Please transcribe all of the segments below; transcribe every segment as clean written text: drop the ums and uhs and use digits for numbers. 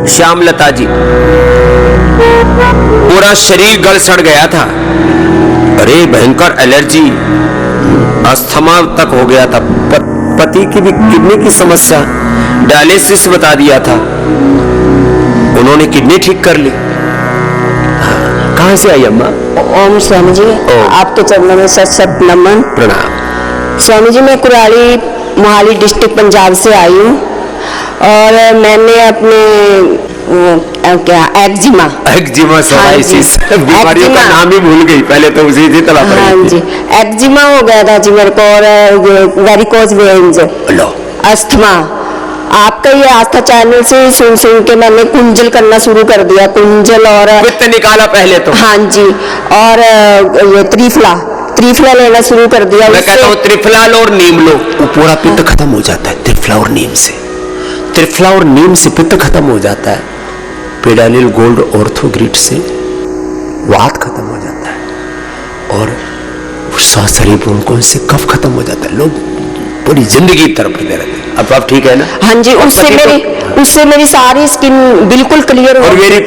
श्यामलता जी, पूरा शरीर गल सड़ गया था। अरे भयंकर एलर्जी, अस्थमा तक हो गया था। पति की भी किडनी की समस्या, डायलिसिस बता दिया था। उन्होंने किडनी ठीक कर ली। कहां से आई अम्मा? ओम स्वामी जी, आपके चरणों में सत सत नमन प्रणाम। स्वामी जी, मैं कुराली मोहाली डिस्ट्रिक्ट पंजाब से आई हूँ और मैंने अपने क्या एक्जिमा सोराइसिस बीमारियों का नाम ही भूल गई, पहले तो उसी से तला पड़ी। हाँ जी, एक्जिमा हो गया था जी मेरे को, और वेरिकोज वेन्स, अस्थमा। आपका ये आस्था चैनल से सुन सुन के मैंने कुंजल करना शुरू कर दिया, कुंजल और पित्त निकाला पहले तो। हाँ जी, और ये त्रिफला लेना शुरू कर दिया। मैं कहता हूँ त्रिफला लो और नीम लो, वो पूरा पित्त खत्म हो जाता है। त्रिफला और नीम से, त्रिफला और नीम से पित्त खत्म हो जाता है। पेडानिल गोल्ड ऑर्थोग्रिड से वात खत्म हो जाता है और शरीर ब्रोंकों से कफ खत्म हो जाता है। लोग पूरी जिंदगी तड़पते रहते हैं। अब ठीक है ना? हाँ जी, उससे मेरी सारी स्किन बिल्कुल क्लियर हो गई।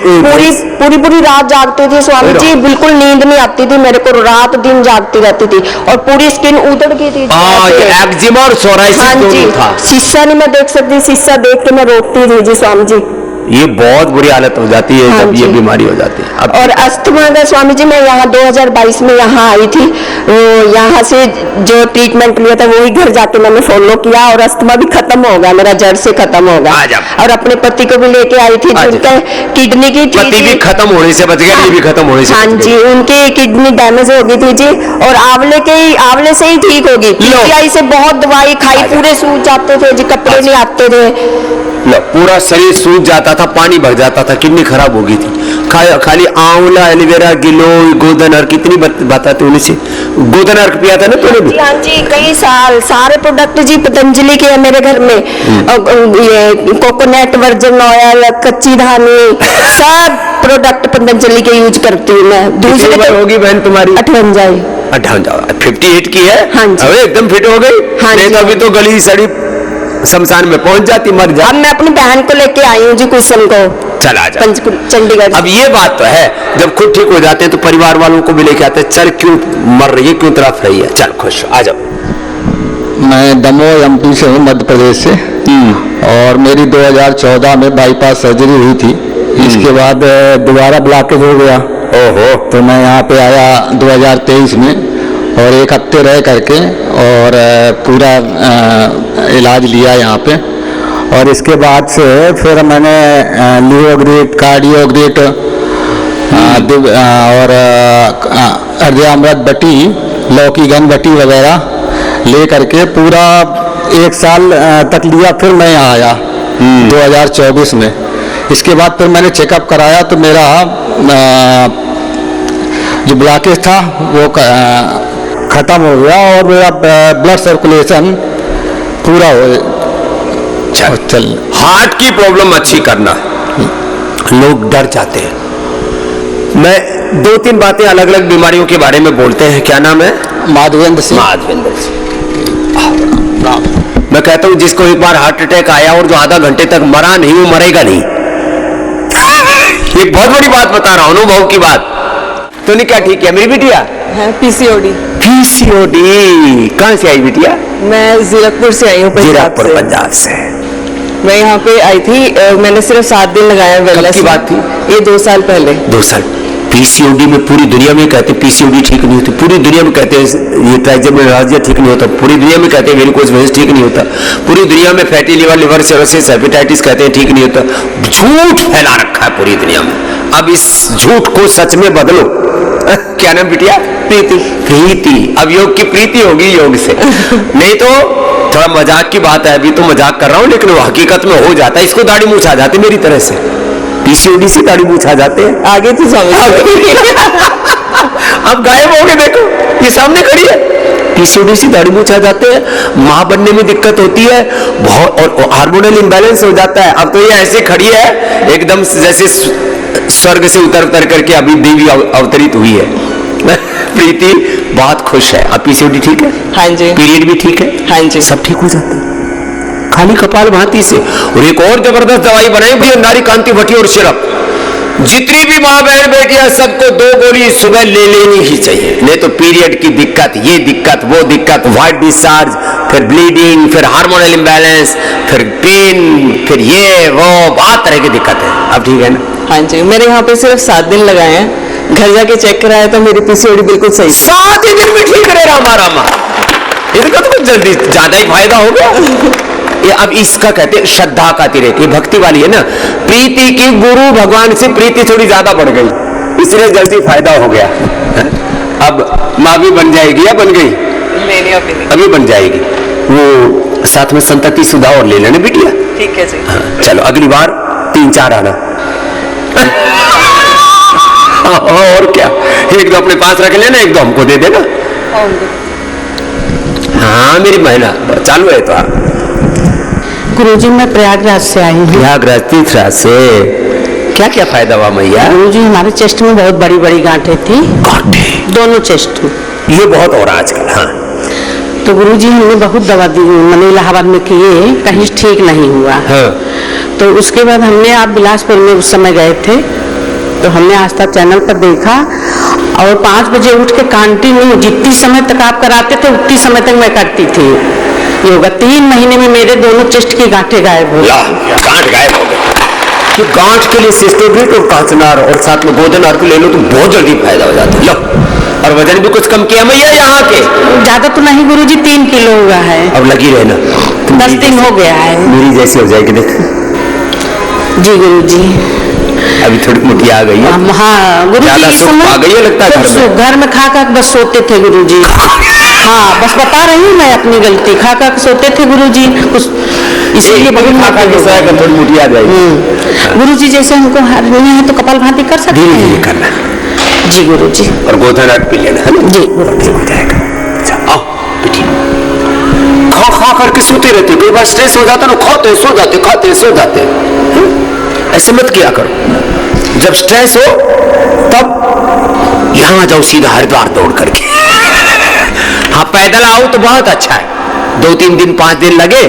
पूरी रात जागते थे स्वामी जी, बिल्कुल नींद नहीं आती थी मेरे को, रात दिन जागती रहती थी और पूरी स्किन उतर गई थी। एक्जिमा और सोराइसिस दोनों था। शीशा नहीं मैं देख सकती, शीशा देख के मैं रोकती थी जी स्वामी जी। ये बहुत बुरी हालत हो जाती है जब ये बीमारी हो जाती है। और अस्थमा का स्वामी जी, मैं यहाँ 2022 में यहाँ आई थी, यहाँ से जो ट्रीटमेंट लिया था वही घर जाके मैंने फॉलो किया और अस्थमा भी खत्म हो गया, मेरा जड़ से खत्म हो गया। और अपने पति को भी लेके आई थी, जिनका किडनी की थी, पति भी खत्म होने से बच गया, ये भी खत्म होने से। हाँ जी, उनकी किडनी डैमेज हो गई थी जी, और आंवले से ही ठीक होगी। पीजीआई से बहुत दवाई खाई, पूरे सूज जाते थे जी, कपड़े नहीं आते थे, पूरा शरीर सूज जाता था, पानी भर जाता था, किडनी खराब हो गई थी। खाली आंवला, एलोवेरा, गिलोय, गोदन अर्क, कितनी बताते उन्हें से। गोदन अर्क पिया था ना तूने भी? हाँ जी, कई साल सारे प्रोडक्ट जी पतंजलि के है मेरे घर में। ये कोकोनट वर्जन ऑयल, कच्ची धानी, सब प्रोडक्ट पतंजलि के यूज करती हूँ मैं। दूसरी बार होगी बहन तुम्हारी 58 की है। हाँ जी, अरे एकदम फिट हो गई। हाँ जी, अभी तो गली सड़ी शमशान में पहुंच जाती, मर जाती। अब मैं अपनी बहन को लेके आई हूँ जी कुसुम को, चला जा चंडीगढ़। अब ये बात तो है, जब खुद ठीक हो जाते हैं तो परिवार वालों को भी लेके आते हैं। चल क्यों मर रही है, क्यों तड़प रही है, चल खुश आ जाओ। मैं दमोह एमपी से हूँ, मध्य प्रदेश से, और मेरी 2014 में बाईपास सर्जरी हुई थी। इसके बाद दोबारा ब्लॉकेज हो गया। ओहो। तो मैं यहाँ पे आया 2023 में और एक हफ्ते रह करके और पूरा इलाज लिया यहाँ पे। और इसके बाद से फिर मैंने लियोग्रिड, कार्डियोग्रिड और अर्ध्यामृत बटी, लौकी घन बटी वगैरह ले करके पूरा 1 साल तक लिया। फिर मैं यहाँ आया 2024 में। इसके बाद फिर मैंने चेकअप कराया तो मेरा जो ब्लॉकेज था वो खत्म हो गया और मेरा ब्लड सर्कुलेशन पूरा हो चल। हार्ट की प्रॉब्लम अच्छी करना, लोग डर जाते हैं। मैं 2-3 बातें अलग अलग बीमारियों के बारे में बोलते हैं। क्या नाम है? माधवेंद्र सिंह। मैं कहता हूं जिसको एक बार हार्ट अटैक आया और जो आधा घंटे तक मरा नहीं, वो मरेगा नहीं। ये बहुत बड़ी बात बता रहा हूं, अनुभव की बात। तो नहीं क्या ठीक है मेरी बिटिया? पीसीओडी। कहाँ से आई बिटिया? मैं जीरकपुर से आई हूँ, पंजाब से। मैं यहाँ पे आई थी, मैंने सिर्फ 7 दिन लगाया। कब की बात थी? ये 2 साल पहले। 2 साल। पीसीओडी में पूरी दुनिया में कहते हैं पीसीओडी ठीक नहीं होती, पूरी दुनिया में कहते हैं ये ट्राइजेमिनोलॉजिया ठीक नहीं होता, पूरी दुनिया में कहते हैं वेरिकोज वेन्स ठीक नहीं होता, पूरी दुनिया में फैटी लिवर सिरोसिस, हेपेटाइटिस कहते हैं ठीक नहीं होता। झूठ फैला रखा है पूरी दुनिया में। अब इस झूठ को सच में बदलो। क्या नाम बिटिया? प्रीति। अब योग की प्रीति होगी योग से। नहीं तो थोड़ा मजाक की बात है, अभी तो मजाक कर रहा हूं, लेकिन वो हकीकत में हो जाता है। इसको दाढ़ी मूछ आ जाती मेरी तरह से, पीसीओडी से दाढ़ी मूछ आ जाते हैं। आगे थी स्वामी। अब गायब हो गए, देखो ये सामने खड़ी है। पीसीओडी से दाढ़ी मूछ आ जाते हैं, मां बनने में दिक्कत होती है बहुत, और हार्मोनल इंबैलेंस हो जाता है। अब तो ये ऐसे खड़ी है एकदम जैसे स्वर्ग से उतर करके अभी देवी अवतरित हुई है। प्रीति बहुत खुश है। अब पीसीओडी ठीक है? हाँ जी। पीरियड भी ठीक है? हाँ जी। सब ठीक हो जाता है। खाली कपाल भांति से। और एक और जबरदस्त दवाई बनाई भैया, नारी कांति भट्टी और सिरप। जितनी भी माँ बहन बेटियां सबको 2 गोली सुबह ले लेनी ही चाहिए, नहीं तो पीरियड की दिक्कत, ये दिक्कत, वो दिक्कत, व्हाइट डिस्चार्ज, फिर ब्लीडिंग, फिर हार्मोनल इम्बैलेंस, फिर पेन, फिर ये वो बहुत तरह की दिक्कत है। अब ठीक है ना? हाँ जी, मेरे यहाँ पे सिर्फ 7 दिन लगाए हैं, घर जाके चेक कराया तो मेरी पीसीओडी बिल्कुल सही। 7 ही दिन में ठीक रहे रामा रामा, इसका तो कुछ जल्दी ज्यादा ही फायदा हो गया। ये अब इसका कहते हैं श्रद्धा का तिरेक, ये भक्ति वाली है ना, प्रीति की, गुरु भगवान से प्रीति थोड़ी ज्यादा बढ़ गई, इसलिए जल्दी फायदा हो गया। अब माँ भी बन जाएगी या बन गई? नहीं अभी बन जाएगी। वो साथ में संतति सुधा और ले लेना बिटिया। ठीक है जी। हाँ, चलो अगली बार 3-4 आना। और क्या, एक दो अपने पास रख लेना, एक दो हमको दे देना। हाँ मेरी महिला चालू है तो आप। गुरुजी मैं प्रयागराज से आई हूँ। प्रयागराज तीर्थराज से क्या क्या फायदा हुआ मैया? गुरुजी हमारे चेस्ट में बहुत बड़ी बड़ी गांठें थी, दोनों चेस्ट में। ये बहुत हो रहा आजकल। हाँ तो गुरुजी हमने बहुत दवा दी, मैंने इलाहाबाद में किए, कहीं ठीक नहीं हुआ। हाँ। तो उसके बाद हमने, आप बिलासपुर में उस समय गए थे, तो हमने आस्था चैनल पर देखा और 5 बजे उठ के कंटिन्यू जितनी समय तक आप कराते थे उतनी समय तक मैं करती थी योगा। 3 महीने में मेरे दोनों चेस्ट की गांठें गायब हो गई। गांठ गायब हो गई। तो गांठ के लिए सिस्टोग्रिट और कांचनार और साथ में गोदनार को ले लो तो बहुत जल्दी फायदा हो जाता है। लो, और वजन भी कुछ कम किया मैया यहाँ के? ज्यादा तो नहीं गुरुजी, 3 किलो हुआ है। अब लगी रहना, 10 दिन हो गया है। मेरी जैसी हो जाएगी देख। जी गुरुजी। अभी थोड़ी मोटी आ गई है। हाँ गुरुजी, ज्यादा इस सुख समय आ गई है लगता है घर में खा खा बस सोते थे गुरुजी। हाँ बस बता रही हूँ मैं अपनी गलती, खा खा सोते थे गुरुजी, कुछ इसीलिए बहुत खा के सोया कर थोड़ी मोटी आ जाएगी। गुरुजी जैसे हमको हरनिया है तो कपालभाति कर सकते धीरे धीरे हैं? करना जी गुरुजी। और गोदनार पी लेना है ना? जी ठीक हो जाएगा। अच्छा आओ बेटी, खा खा करके सोते रहते, कई बार स्ट्रेस हो जाता ना, खाते सो जाते, खाते सो जाते। ऐसे मत किया करो। जब स्ट्रेस हो तब यहां जाओ सीधा हरिद्वार दौड़ करके। हाँ पैदल आओ तो बहुत अच्छा है, 2-3 दिन 5 दिन लगे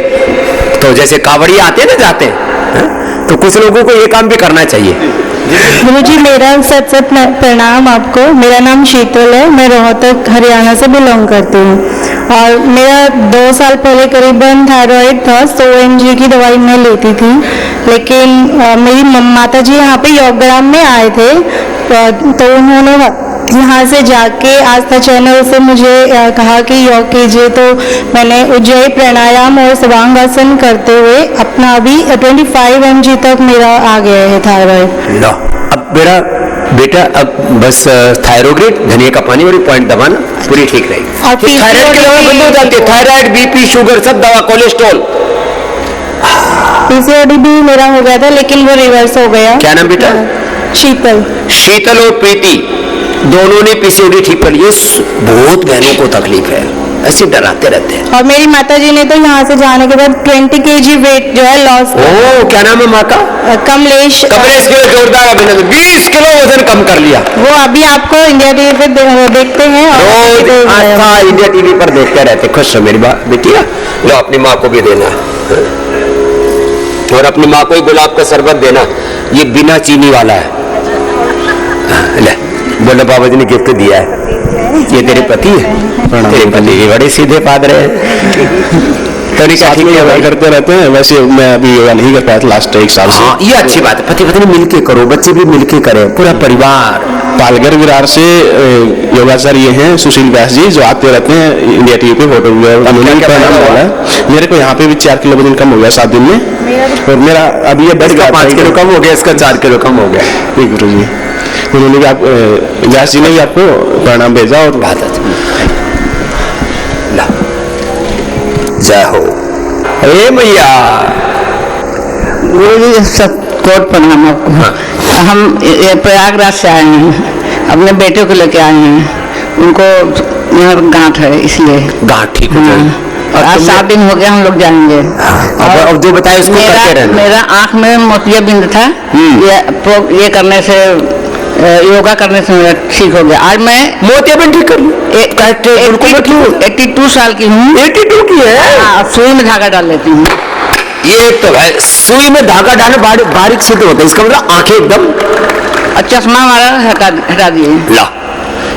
तो जैसे कांवड़ी आते ना जाते हैं, तो कुछ लोगों को ये काम भी करना चाहिए। गुरुजी मेरा सत सत प्रणाम आपको। मेरा नाम शीतल है, मैं रोहतक हरियाणा से बिलोंग करती हूँ और मेरा 2 साल पहले करीबन थायराइड था, 100 mg की दवाई मैं लेती थी। लेकिन मेरी माता जी यहाँ पे योगग्राम में आए थे, तो उन्होंने यहाँ से जाके आस्था चैनल से मुझे कहा कि योग कीजिए, तो मैंने उज्जयी प्राणायाम और सवांगासन करते हुए अपना अभी 25 mg तक मेरा आ गया है थायराइड। लो अब मेरा बेटा अब बस थायरोग्रिड, धनिया का पानी और पॉइंट दबाना, पूरी ठीक रहेगी। और थायराइड की दवा बंद हो जाती है, थायराइड बीपी शुगर सब दवा, कोलेस्ट्रॉल। पीसीओडी भी मेरा हो गया था लेकिन वो रिवर्स हो गया। क्या नाम बेटा? शीतल। शीतल और प्रीति दोनों ने पीसीओडी ठीक कर लिया। बहुत बहनों को तकलीफ है, ऐसे डराते रहते हैं। और मेरी माता जी ने तो यहाँ से जाने के बाद 20 kg वेट जो है लॉस। ओ क्या नाम है माँ का? कमलेश। कमलेश के जोरदार अभिनंदन, 20 किलो वजन कम कर लिया। वो अभी आपको इंडिया टीवी पे देखते हैं और रोज आस्था इंडिया टीवी पर देखते रहते। खुश हो मेरी बेटिया। लो अपनी माँ को भी देना और अपनी माँ को ही गुलाब का शरबत देना, ये बिना चीनी वाला है। ले बोलो बाबा जी ने गिफ्ट दिया है, ये तेरे पति है। तेरे पति भी बड़े सीधे पादरे हैं। करते रहते हैं। वैसे मैं अभी योगा नहीं कर पाया था लास्ट 1 साल से। हाँ ये अच्छी बात है, पति पत्नी मिलके करो, बच्चे भी मिलके करें, पूरा परिवार। पालघर विरार से योगाचार्य ये हैं सुशील व्यास जी, जो आते रहते हैं इंडिया टीवी पे फोटो। मेरे को यहाँ पे भी 4 किलो वजन कम हो गया 7 दिन में, और मेरा अभी ये बढ़ गया 5 किलो कम हो गया, इसका 4 किलो कम हो गया। गुरु जी उन्होंने भी, आप व्यास जी ने भी आपको प्रणाम भेजा और बात अच्छा। जय हो। अरे मैया गुरु जी सब कोट प्रणाम आपको। हाँ। हम प्रयागराज से आए हैं, अपने बेटे को लेके आए हैं, उनको यहाँ गांठ है इसलिए। गांठ ठीक हो जाएगी। और आज 7 दिन हो गया, हम लोग जाएंगे। और अब जो बताए उसको करते रहना। मेरा आँख में मोतिया बिंद था, ये करने से, योगा करने से मेरा ठीक हो गया। आज मैं मोतियाबिंद ठीक कर लूं। 82 साल की हूँ। 82 की है? सुई में धागा डाल लेती हूँ। ये तो है, सुई में धागा डालना बारीक सिद्ध होता है, इसका मतलब आंखें एकदम। और चश्मा हमारा हटा दिए। ला,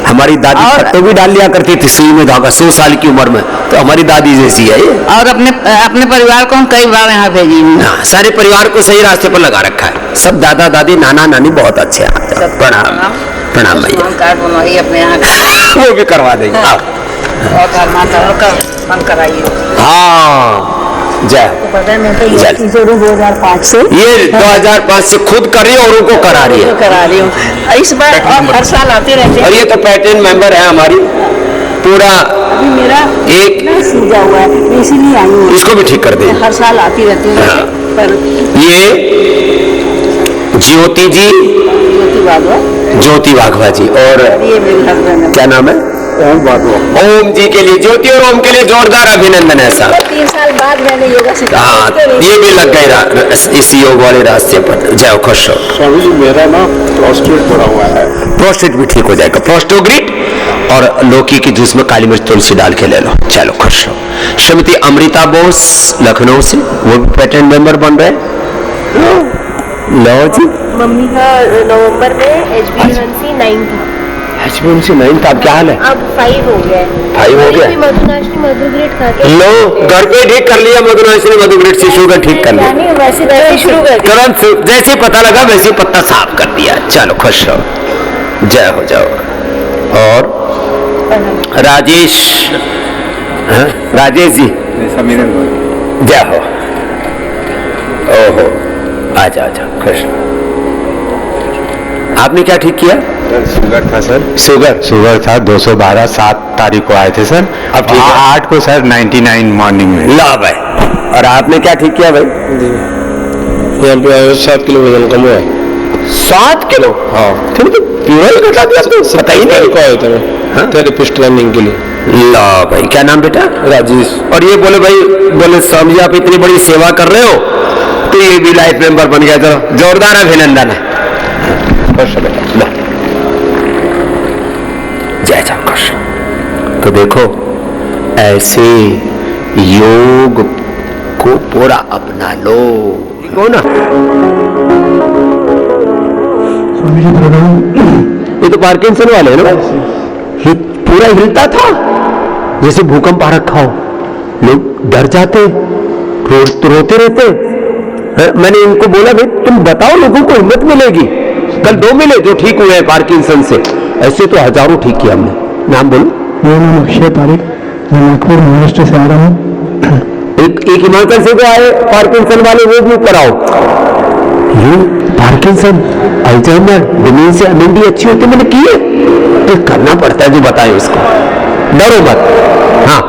हमारी दादी पत्तों भी डाल लिया करती थी सुई में धागा 100 साल की उम्र में, तो हमारी दादी जैसी है ये। और अपने परिवार को हम कई बार यहाँ भेजी हूँ। हाँ, सारे परिवार को सही रास्ते पर लगा रखा है। सब दादा दादी नाना नानी बहुत अच्छे हैं। प्रणाम प्रणाम भैया। कार्ड बनवाइए अपने यहाँ का। वो भी करवा देंगे आप। और घर माता का बंद कराइए। हाँ जय। पता है, मैं तो ये चीजें 2005 से ये 2005 से खुद कर रही है और उनको करा रही है। करा रही हूँ इस बार, और हर साल आते रहते हैं। और ये तो पैटर्न मेंबर है हमारी पूरा। अभी मेरा एक सूजा हुआ है, मैं इसीलिए आई हूँ। इसको भी ठीक कर दे। हर साल आती रहती हूँ। हाँ। पर ये ज्योति जी, ज्योति वाघवा जी, और ये मेरे हस्बैंड है। क्या नाम है? ओम वाघवा। ओम जी के लिए, ज्योति और ओम के लिए जोरदार अभिनंदन है साहब। 3 साल बाद मैंने योगा सीखा। हाँ, ये भी लग गए इस योग वाले रास्ते पर। जाओ खुश हो। स्वामी जी मेरा ना प्रोस्टेट पड़ा हुआ है। प्रोस्टेट भी ठीक हो जाएगा। प्रोस्टोग्रिट और लौकी की जूस में काली मिर्च तुलसी डाल के ले लो। चलो खुश हो। श्रीमती अमृता बोस लखनऊ से, वो भी पैटर्न मेंबर बन रहे हैं। लो जी। मम्मी का नवंबर में HbA1c 9 था। HbA1c 9 था, अब क्या हाल है? अब 5 हो गया है। 5 हो गया? मधुनाशनी मधुग्रेट खा के लो, घर पे ठीक कर लिया मधुनाशनी मधुग्रेट से, शुगर ठीक कर लिया। नहीं, वैसे शुरू कर दिया। तुरंत जैसे पता लगा वैसे पत्ता साफ कर दिया। चलो खुश हो, जय हो जाओ। और राजेश, हाँ? राजेश जी जय हो। ओहो, आजा आजा खुश। आपने क्या ठीक किया? शुगर था सर। शुगर था 212, 7 तारीख को आए थे सर। अब ठीक है? 8 को सर 99 मॉर्निंग में। ला भाई। और आपने क्या ठीक किया भाई? यहाँ पे 7 किलो वजन कम हुआ। 7 किलो? हाँ फिर तो पूरा ही घटा दिया आपने, पता ही नहीं। को आए थे थेरेपिस्ट ट्रेनिंग के लिए। ला भाई, क्या नाम बेटा? राजेश। और ये बोले भाई, बोले स्वामी जी आप इतनी बड़ी सेवा कर रहे हो तो ये भी लाइफ मेंबर बन गया। तो जोरदार अभिनंदन है। खुश हो बेटा, लो जय जय खुश। तो देखो ऐसे योग को पूरा अपना लो। कौन ना ये तो पार्किंसन वाले है ना, ये पूरा हिलता था जैसे भूकंप आ रखा हो। लोग डर जाते, रोते रहते। मैंने इनको बोला भाई तुम बताओ लोगों को हिम्मत मिलेगी। कल 2 मिले जो ठीक हुए हैं पार्किंसन से, ऐसे तो हजारों ठीक किया हमने। नाम बोलो। मेरा नाम अक्षय पारिक, मैं नागपुर महाराष्ट्र से आ रहा हूँ। एक हिमाचल से जो आए पार्किंसन वाले वो भी कराओ। ये पार्किंसन, अल्जाइमर, डिमेंशिया, मेमोरी अच्छी होती मैंने की है, तो करना पड़ता है जो बताए उसको। डरो मत। हाँ,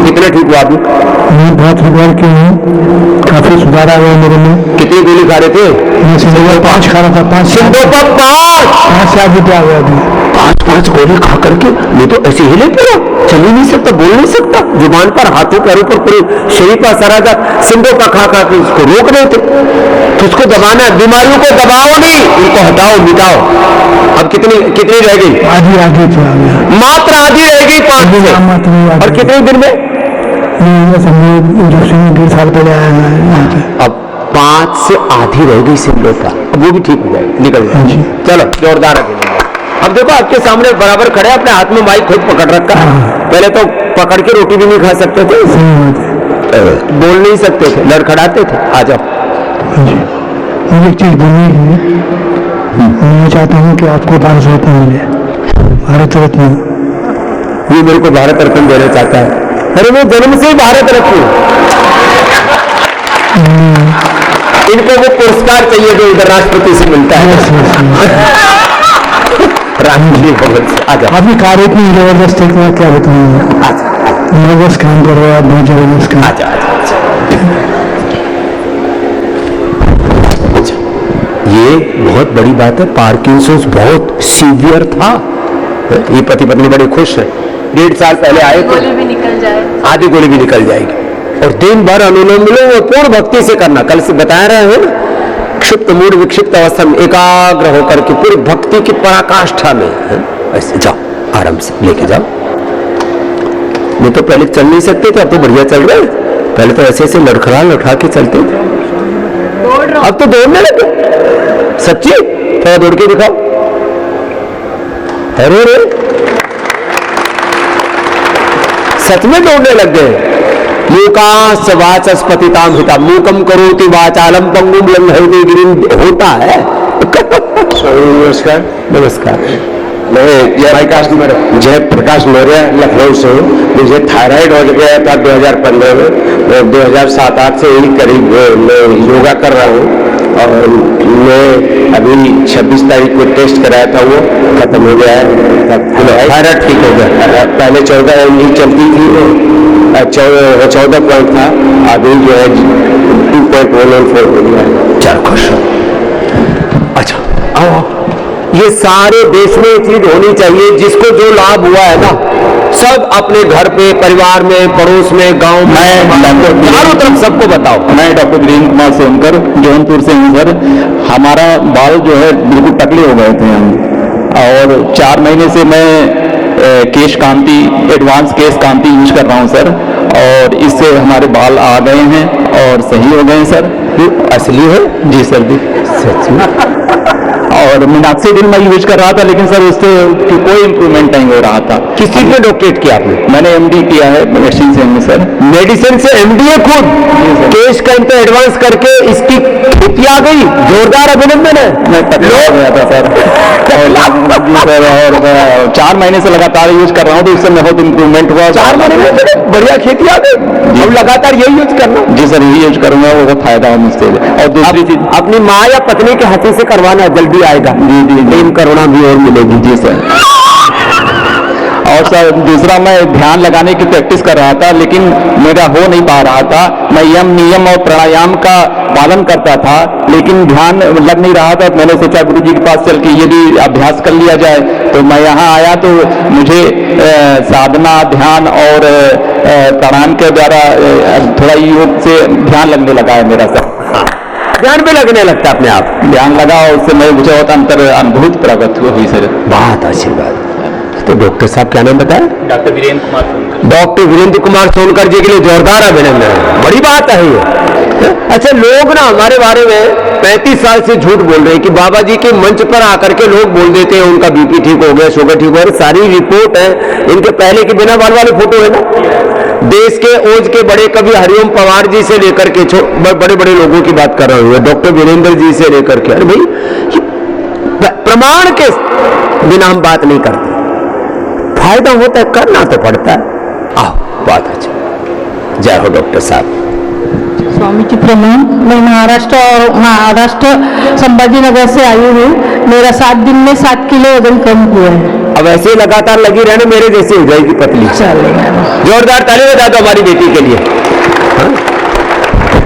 कितना ठीक हुआ अभी? मैं बहुत सुधार किया हूँ, काफी सुधार आ गया मेरे में। कितनी गोली खा रहे थे? मैं सिंधोपा 5 खा रहा था। 5 से 8 रुपया आ गया अभी। 5 गोली खा करके मैं तो ऐसे हिले पड़ा, चल ही नहीं सकता, बोल नहीं सकता। जुबान पर, हाथों पैरों पर, पूरे शरीर पर असर आ जाता। सिंधो का खा खा के उसको रोक रहे थे, तो उसको दबाना। बीमारियों को दबाओ नहीं, उनको हटाओ, मिटाओ। अब कितनी रह गई? आधी आ गया। मात्र आधी रह गई 5 से। और कितने दिन में? समझो 1.5 साल पहले आया है यहाँ पे। अब 5 से आधी रह गई सिंधो का, अब वो भी ठीक हो जाएगी, निकल जाएगी। चलो जोरदार अभिनंदन। अब देखो आपके सामने बराबर खड़े, अपने हाथ में माइक खुद पकड़ रखा है। पहले तो पकड़ के रोटी भी नहीं खा सकते थे, बोल नहीं सकते थे, लड़खड़ाते थे। आ जाओ। मुझे एक चीज बोलनी है, मैं चाहता हूँ कि आपको भारत रत्न मिले। भारत रत्न ये मेरे को भारत रत्न देना चाहता है। अरे मैं जन्म से ही भारत रत्न हूँ। इनको वो पुरस्कार चाहिए जो इधर राष्ट्रपति से मिलता है। राष्ट्रीय भवन से। आ जाओ। आपकी कार्य इतनी जबरदस्त है, क्या बताऊँ। जबरदस्त काम कर रहे हो आप, बहुत जबरदस्त काम। ये बहुत बड़ी बात है। पार्किंसंस बहुत सीवियर था। ये पति पत्नी बड़े खुश है। 1.5 साल पहले आए थे। गोली भी निकल जाए, आधी गोली भी निकल जाएगी। और दिन भर अनुलोम विलोम वो पूर्ण भक्ति से करना। कल से बता रहे हो ना, क्षिप्त मूड विक्षिप्त अवस्था में एकाग्र होकर के पूरी भक्ति की पराकाष्ठा में ऐसे जाओ, आराम से लेके जाओ। नहीं तो पहले चल नहीं सकते थे, अब तो बढ़िया चल रहे हैं। पहले तो ऐसे ऐसे लड़खड़ा लड़खड़ा के चलते थे, अब तो दौड़ने लगे। सच्ची थोड़ा दौड़ के दिखाओ। अरे रे सच में दौड़ने लग गए। मूकांश्च वाचस्पतितां हिता मूकम करोति वाचालम पंगुम लंघयते गिरिम होता है। नमस्कार। नमस्कार। मैं जयप्रकाश मौर्य लखनऊ से हूँ। मुझे थायराइड हो गया था 2015 में, और 2007-8 से यही करीब मैं योगा कर रहा हूँ, और मैं अभी 26 तारीख को टेस्ट कराया था, वो खत्म हो गया है। थायराइड ठीक हो गया। पहले 14 mg चलती थी, 14 पॉइंट था, अभी जो है 2.114 हो गया है। चल खुश हो। अच्छा आओ, ये सारे देश में ये चीज होनी चाहिए। जिसको जो लाभ हुआ है ना, सब अपने घर पे, परिवार में, पड़ोस में, गांव में, चारों तरफ सबको बताओ। मैं डॉक्टर वीरेंद्र कुमार सोनकर जौनपुर से हूँ सर। हमारा बाल जो है बिल्कुल टकले हो गए थे हम, और 4 महीने से मैं केश कांति, एडवांस केश कांति यूज कर रहा हूँ सर, और इससे हमारे बाल आ गए हैं और सही हो गए हैं सर। असली है जी सर जी, सच में। और मिनॉक्सिडिल मैं यूज कर रहा था, लेकिन सर उससे कोई इंप्रूवमेंट नहीं हो रहा था। किस चीज में डॉक्टरेट किया आपने? मैंने एमडी किया है मेडिसिन से सर। मेडिसिन से एमडीए खुद केश कैंप पे एडवांस करके इसकी खेती आ गई। जोरदार अभिनंदन है। मैं टकला हो गया था सर, और 4 महीने से लगातार यूज कर रहा हूँ, तो इससे बहुत इंप्रूवमेंट हुआ। 4 महीने में बढ़िया खेती आ गई। अब लगातार यही यूज करना। जी सर, यही यूज करूंगा, बहुत फायदा हो मुझसे। और दूसरी चीज, अपनी माँ या पत्नी के हाथों से करवाना, जल्दी आएगा। जी प्रेम करुणा भी और मिलेगी। जी सर। और सर दूसरा, मैं ध्यान लगाने की प्रैक्टिस कर रहा था, लेकिन मेरा हो नहीं पा रहा था। मैं यम नियम और प्राणायाम का पालन करता था, लेकिन ध्यान लग नहीं रहा था। मैंने सोचा गुरुजी के पास चल के यदि अभ्यास कर लिया जाए, तो मैं यहाँ आया तो मुझे साधना, ध्यान और प्राणायाम के द्वारा थोड़ा योग से ध्यान लगने लगा है मेरा सर। ध्यान भी लगने लगता है अपने आप। ध्यान लगा, और उससे मैं मुझे बहुत अंतर अनुभूत प्राप्त हुई सर। बहुत आशीर्वाद। तो डॉक्टर साहब क्या नाम बताया? डॉक्टर वीरेंद्र कुमार सोनकर। डॉक्टर वीरेंद्र कुमार सोनकर जी के लिए जोरदार अभिनंदन है। बड़ी बात है ये। अच्छा, लोग ना हमारे बारे में 35 साल से झूठ बोल रहे हैं कि बाबा जी के मंच पर आकर के लोग बोल देते हैं उनका बीपी ठीक हो गया, शुगर ठीक हो गया। सारी रिपोर्ट है, इनके पहले के बिना बाल वाले फोटो है ना। देश के ओज के बड़े कवि हरिओम पवार जी से लेकर के बड़े बड़े लोगों की बात कर रहा हूं, डॉक्टर वीरेंद्र जी से लेकर के। अरे भाई, प्रमाण के बिना हम बात नहीं करते। फायदा होता है, करना तो पड़ता है। आओ, बात अच्छा। जय हो डॉक्टर साहब। स्वामी जी प्रणाम। मैं महाराष्ट्र संभाजी नगर से आई हूँ। मेरा 7 दिन में 7 किलो वजन कम हुआ है। अब ऐसे ही लगातार लगी रहना, मेरे जैसे हो जाएगी पतली। जोरदार ताली बजा दो हमारी बेटी के लिए। हाँ?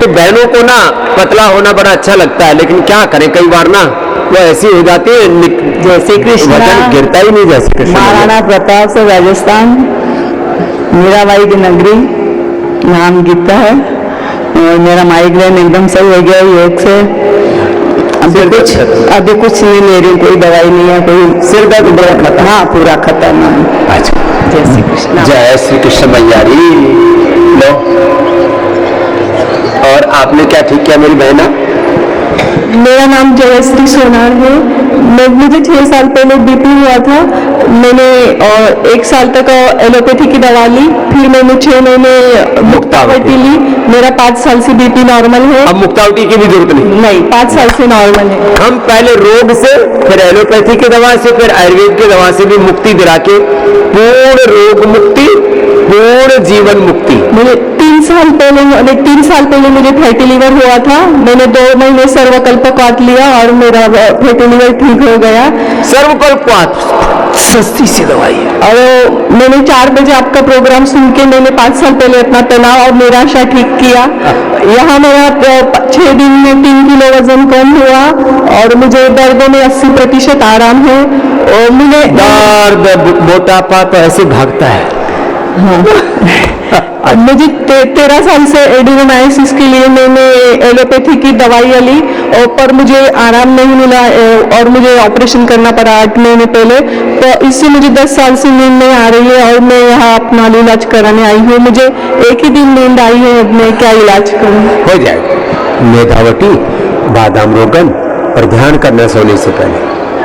तो बहनों को ना पतला होना बड़ा अच्छा लगता है, लेकिन क्या करें, कई बार ना वो ऐसी हो जाती है, जैसे कृष्ण वजन गिरता ही नहीं। जैसे कृष्ण महाराणा प्रताप से राजस्थान, मीराबाई की नगरी, नाम गीता है। और मेरा माइग्रेन एकदम सही हो गया योग से। अभी कुछ नहीं ले रही, कोई दवाई नहीं है, कोई सिर दर्द पूरा खत्म। हाँ, पूरा खत्म। अच्छा, जय श्री कृष्ण। जय श्री कृष्ण मैयारी। लो, और आपने क्या ठीक किया मेरी बहना? मेरा नाम जयश्री सोनार है। मुझे 6 साल पहले बीपी हुआ था। मैंने 1 साल तक एलोपैथी की दवा ली, फिर मैंने 6 महीने मुक्तावटी ली। मेरा 5 साल से बीपी नॉर्मल है। अब मुक्तावटी की भी जरूरत नहीं। 5 साल से नॉर्मल है। हम पहले रोग से, फिर एलोपैथी की दवा से, फिर आयुर्वेद की दवा से भी मुक्ति दिला के पूर्ण रोग मुक्ति, पूर्ण जीवन मुक्ति। मुझे 3 साल पहले मुझे फैटी लीवर हुआ था। मैंने 2 महीने सर्वकल्पवात लिया और मेरा फैटी लीवर ठीक हो गया। सर्वकल्पवात सस्ती सी दवाई है। और मैंने 4 बजे आपका प्रोग्राम सुन के मैंने 5 साल पहले अपना तनाव और निराशा ठीक किया। यहाँ मेरा 6 दिन में 3 किलो वजन कम हुआ और मुझे दर्दों में 80% आराम है। और मुझे दर्द, मोटापा तो ऐसे भागता है, मुझे 13 साल से एडिनोमाइसिस के लिए मैंने एलोपैथी की दवाई ली और पर मुझे आराम नहीं मिला और मुझे ऑपरेशन करना पड़ा 8 महीने पहले। तो इससे मुझे 10 साल से नींद नहीं आ रही है और मैं यहाँ अपना इलाज कराने आई हूँ। मुझे एक ही दिन नींद आई है, अब मैं क्या इलाज करूँ? हो जाएगा। मेधावटी, बादाम रोगन और ध्यान करना सोने से पहले,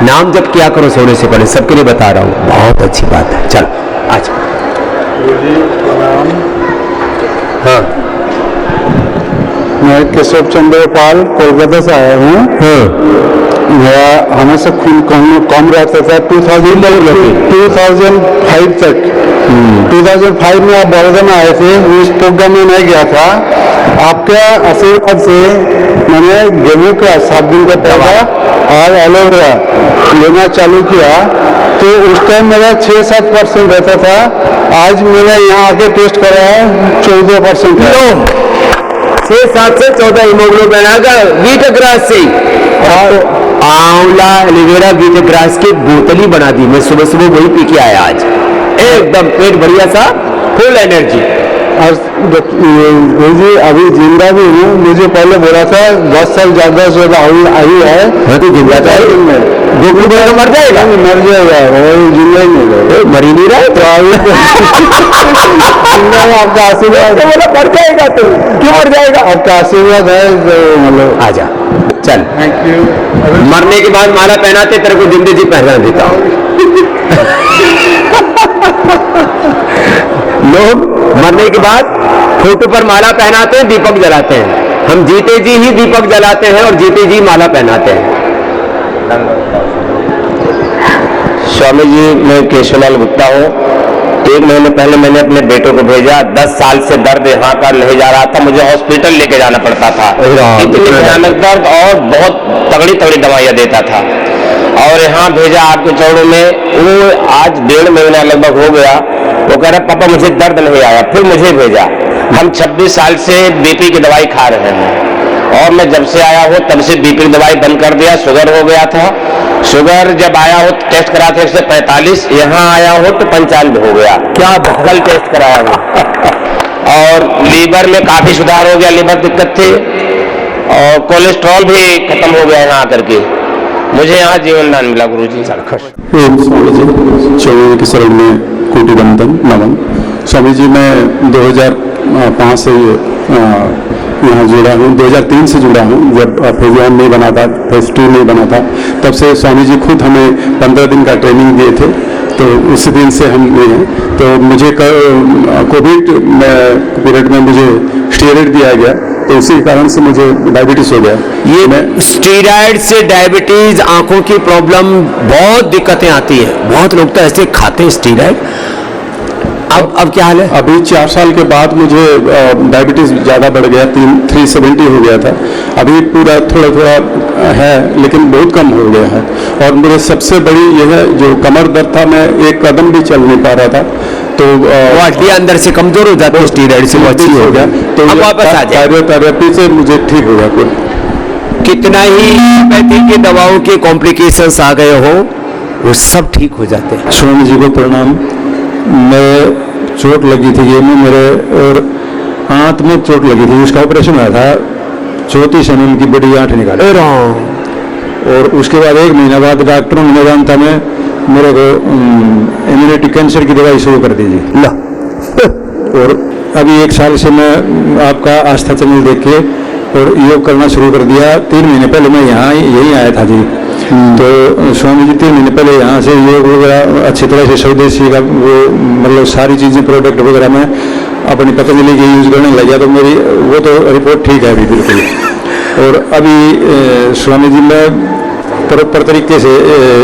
नाम जप किया करो सोने से पहले, सबके लिए बता रहा हूँ, बहुत अच्छी बात है। चल आज हाँ, मैं केशव चंद्र पाल कोलकाता से आया हूँ। मेरा हमेशा खून कम रहता था 2005 तक। 2005 में आप बड़ौदा में आए थे, उस प्रोग्राम में मैं गया था। आपके आशीर्वाद से मैंने गेहूं का 7 दिन का पौधा और एलोवेरा लेना चालू किया, तो उस टाइम मेरा 6-7% रहता था। आज मैंने यहाँ आके टेस्ट कराया 14% है। 6-7 से 14 हीमोग्लोबिन आ गया वीट ग्रास से। और आंवला एलोवेरा वीट ग्रास की बोतल ही बना दी। मैं सुबह सुबह वही पी के आया आज, एकदम पेट बढ़िया सा, फुल एनर्जी। और जी अभी जिंदा भी हूँ। मुझे पहले बोला था 10 साल ज्यादा से आयु है तो जिंदा था, मर जाएगा, मर जाएगा, वो जिंदा ही नहीं मर ही नहीं रहा तो आपका आशीर्वाद मर जाएगा। तो क्यों मर जाएगा? आपका आशीर्वाद है, मतलब आजा चल। Thank you. मरने के बाद माला पहनाते, तेरे को जिंदगी पहना देता हूं। लोग मरने के बाद फोटो पर माला पहनाते हैं, दीपक जलाते हैं। हम जीते जी ही दीपक जलाते हैं और जीते जी माला पहनाते हैं। स्वामी जी, मैं केशवलाल गुप्ता हूँ। 1 महीने पहले मैंने अपने बेटों को भेजा। 10 साल से दर्द यहाँ का नहीं जा रहा था, मुझे हॉस्पिटल लेके जाना पड़ता था। इतनी भयानक दर्द और बहुत तगड़ी तगड़ी दवाइयाँ देता था। और यहाँ भेजा आपके चौड़ों में। वो आज 1.5 महीना लगभग हो गया। वो कह रहा पापा मुझे दर्द नहीं आया। फिर मुझे भेजा। हम 26 साल से बीपी की दवाई खा रहे हैं और मैं जब से आया हूँ तब से बीपी की दवाई बंद कर दिया। शुगर हो गया था, शुगर जब आया हो टेस्ट करा थे 145, यहाँ आया हो तो 95 हो गया। क्या कल टेस्ट कराया हूँ। और लीवर में काफी सुधार हो गया, लीवर दिक्कत थी और कोलेस्ट्रॉल भी खत्म हो गया यहाँ आकर के। मुझे यहाँ जीवन दान मिला गुरु जी। स्वामी के शरण में कोटि वंदन नमन। स्वामी जी, मैं 2005 से यहाँ जुड़ा हूँ, 2003 से जुड़ा हूँ। जब फेज 1 नहीं बना था, फेज 2 नहीं बना था, तब से स्वामी जी खुद हमें 15 दिन का ट्रेनिंग दिए थे। तो उसी दिन से हम ये हैं। तो मुझे कोविड पीरियड में मुझे स्टेरॉइड दिया गया, तो उसी कारण से मुझे डायबिटीज हो गया। ये मैं स्टीरॉइड से डायबिटीज, आंखों की प्रॉब्लम, बहुत दिक्कतें आती हैं। बहुत लोग तो ऐसे खाते हैं स्टीरॉइड। अब क्या हाल है? अभी 4 साल के बाद मुझे डायबिटीज ज़्यादा बढ़ गया, 370 हो गया था। अभी पूरा थोड़ा थोड़ा है, लेकिन बहुत कम हो गया है। और मुझे सबसे बड़ी यह है, जो कमर दर्द था, मैं एक कदम भी चल नहीं पा रहा था। तो हड्डियां अंदर से कमजोर हो जाती है, स्टीरॉइड से वो अच्छी हो गया। तो अब वापस आ जाए। थेरेपी से मुझे ठीक हो गया। कितना ही एलोपैथी की दवाओं के कॉम्प्लिकेशंस आ गए हो, वो सब ठीक हो जाते हैं। स्वामी जी को प्रणाम। मैं चोट लगी थी ये में मेरे, और आंत में चोट लगी थी। उसका ऑपरेशन हुआ था, 34 mm की बड़ी आंट निकाली। और उसके बाद 1 महीना बाद डॉक्टरों ने जानता मैं मेरे को इम्यूनिटी कैंसर की दवाई शुरू कर दीजिए। और अभी 1 साल से मैं आपका आस्था चैनल देख के और योग करना शुरू कर दिया। 3 महीने पहले मैं यहाँ यही आया था जी। तो स्वामी जी 3 महीने पहले यहाँ से योग वगैरह अच्छी तरह से स्वदेशी का वो मतलब सारी चीज़ें प्रोडक्ट वगैरह में अपनी पतंजलि के यूज करने लग गया। तो मेरी वो तो रिपोर्ट ठीक है अभी बिल्कुल। और अभी स्वामी जी मैं प्रॉपर तरीके से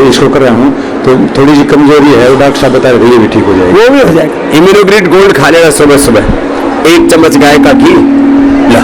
इसको कर रहा हूँ। तो थोड़ी सी कमजोरी है, डॉक्टर साहब बता रहे थे ये भी ठीक हो जाएगा। वो भी हो जाएगा। इम्यूनोग्रिड गोल्ड खा लेना सुबह सुबह, 1 चम्मच गाय का घी ला।